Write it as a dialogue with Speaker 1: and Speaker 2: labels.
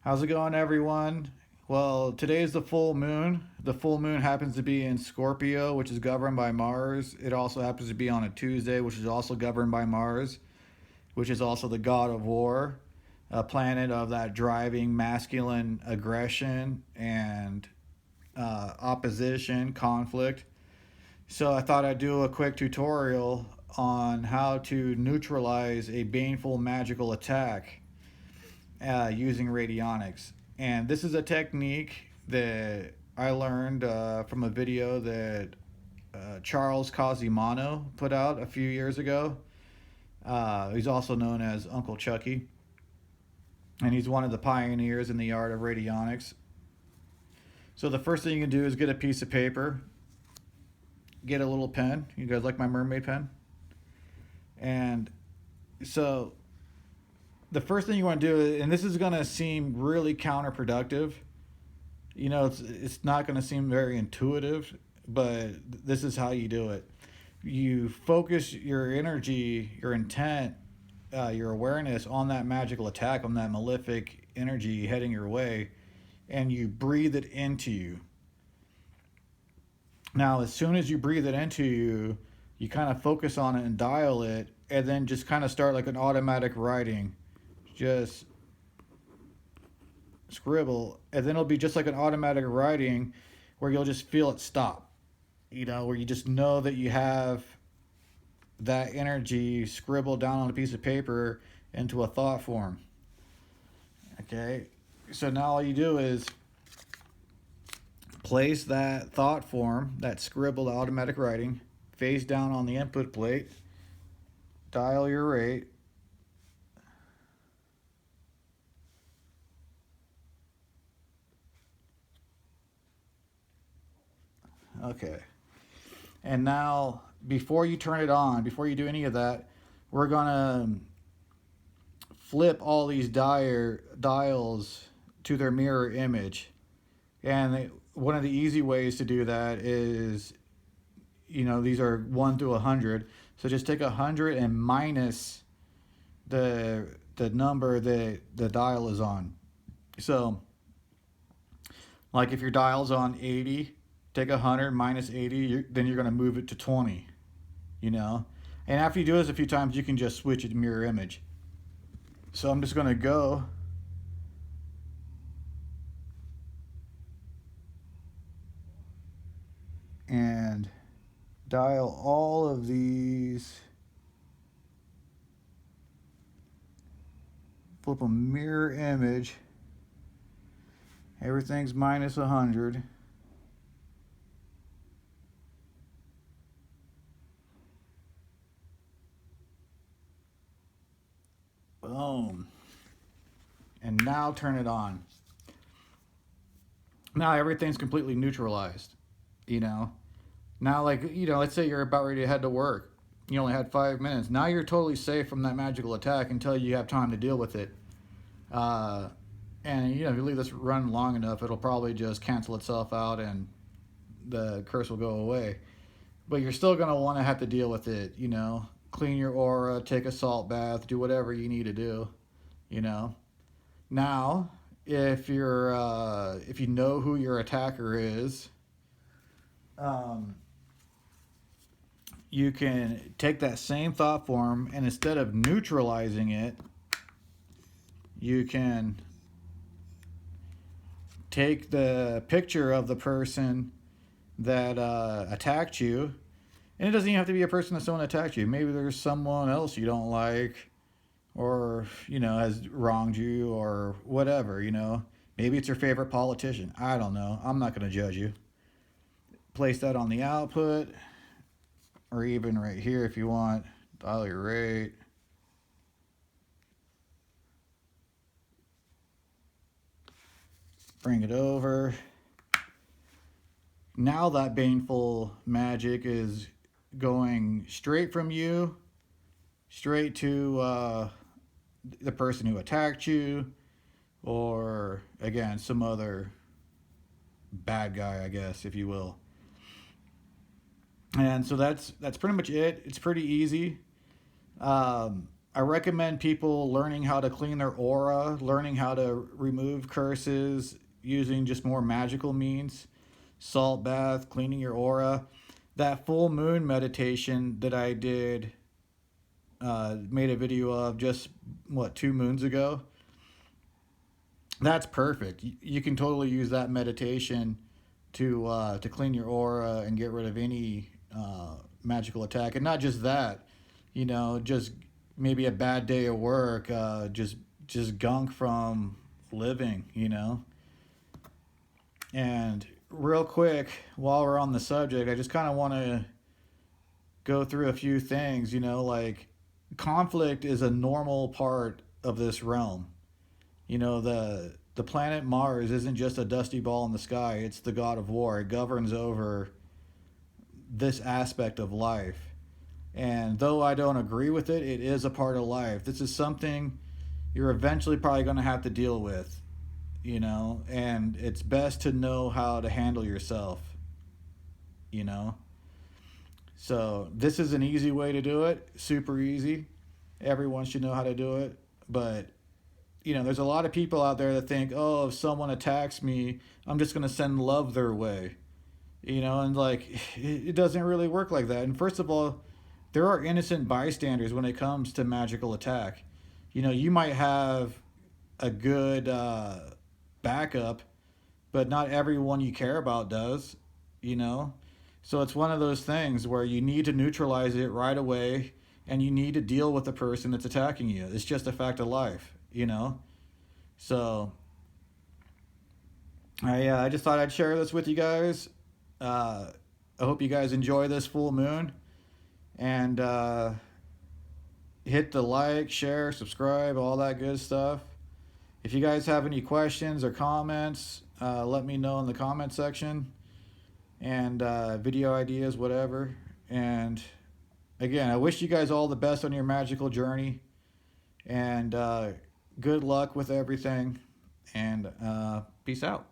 Speaker 1: How's it going, everyone? Well, today is the full moon. The full moon happens to be in Scorpio, which is governed by Mars. It also happens to be on a Tuesday, which is also governed by Mars, which is also the god of war, a planet of that driving masculine aggression and opposition, conflict. So I thought I'd do a quick tutorial on how to neutralize a baneful magical attack using radionics. And this is a technique that I learned from a video that Charles Cosimano put out a few years ago. He's also known as Uncle Chucky, and he's one of the pioneers in the art of radionics. So the first thing you can do is get a piece of paper, get a little pen. You guys like my mermaid pen? And so the first thing you want to do, and this is going to seem really counterproductive, it's not going to seem very intuitive, but this is how you do it. You focus your energy, your intent, your awareness on that magical attack, on that malefic energy heading your way, and you breathe it into you. Now, as soon as you breathe it into you, you kind of focus on it and dial it, and then just kind of start like an automatic writing. Just scribble, and then it'll be just like an automatic writing where you'll just feel it stop. Where you just know that you have that energy scribbled down on a piece of paper into a thought form. Okay, so now all you do is place that thought form, that scribbled automatic writing, face down on the input plate, dial your rate, okay. And now, before you turn it on, before you do any of that, we're gonna flip all these dials to their mirror image. And one of the easy ways to do that is, these are 1 to 100. So just take 100 and minus the number that the dial is on. So, like if your dial's on 80, take 100 minus 80, then you're going to move it to 20, And after you do this a few times, you can just switch it to mirror image. So I'm just going to go and dial all of these, flip a mirror image, everything's minus 100. Boom. And now turn it on. Now everything's completely neutralized, Now, let's say you're about ready to head to work. You only had 5 minutes. Now you're totally safe from that magical attack until you have time to deal with it. And, if you leave this run long enough, it'll probably just cancel itself out and the curse will go away. But you're still going to want to have to deal with it, Clean your aura, take a salt bath, do whatever you need to do, Now, if you know who your attacker is, you can take that same thought form, and instead of neutralizing it, you can take the picture of the person that attacked you. And it doesn't even have to be a person that someone attacked you. Maybe there's someone else you don't like, or, has wronged you, or whatever, Maybe it's your favorite politician. I don't know. I'm not going to judge you. Place that on the output, or even right here if you want. Dial your rate. Bring it over. Now that baneful magic is going straight from you, straight to the person who attacked you, or again, some other bad guy, I guess, if you will. And so that's pretty much it. It's pretty easy. I recommend people learning how to clean their aura, learning how to remove curses using just more magical means. Salt bath, cleaning your aura. That full moon meditation that I did, made a video of just, what, 2 moons ago? That's perfect. You can totally use that meditation to clean your aura and get rid of any magical attack. And not just that, just maybe a bad day at work, just gunk from living. And real quick, while we're on the subject, I just kind of want to go through a few things. Like, conflict is a normal part of this realm. The planet Mars isn't just a dusty ball in the sky. It's the god of war. It governs over this aspect of life. And though I don't agree with it, it is a part of life. This is something you're eventually probably going to have to deal with. And it's best to know how to handle yourself, you know. So this is an easy way to do it, super easy. Everyone should know how to do it. But there's a lot of people out there that think, oh, if someone attacks me, I'm just going to send love their way. And like, it doesn't really work like that. And first of all, there are innocent bystanders when it comes to magical attack. You might have a good backup, but not everyone you care about does, you know? So it's one of those things where you need to neutralize it right away, and you need to deal with the person that's attacking you. It's just a fact of life. So I just thought I'd share this with you guys. I hope you guys enjoy this full moon, and hit the like, share, subscribe, all that good stuff. If you guys have any questions or comments, let me know in the comment section, and video ideas, whatever. And again, I wish you guys all the best on your magical journey, and good luck with everything, and peace out.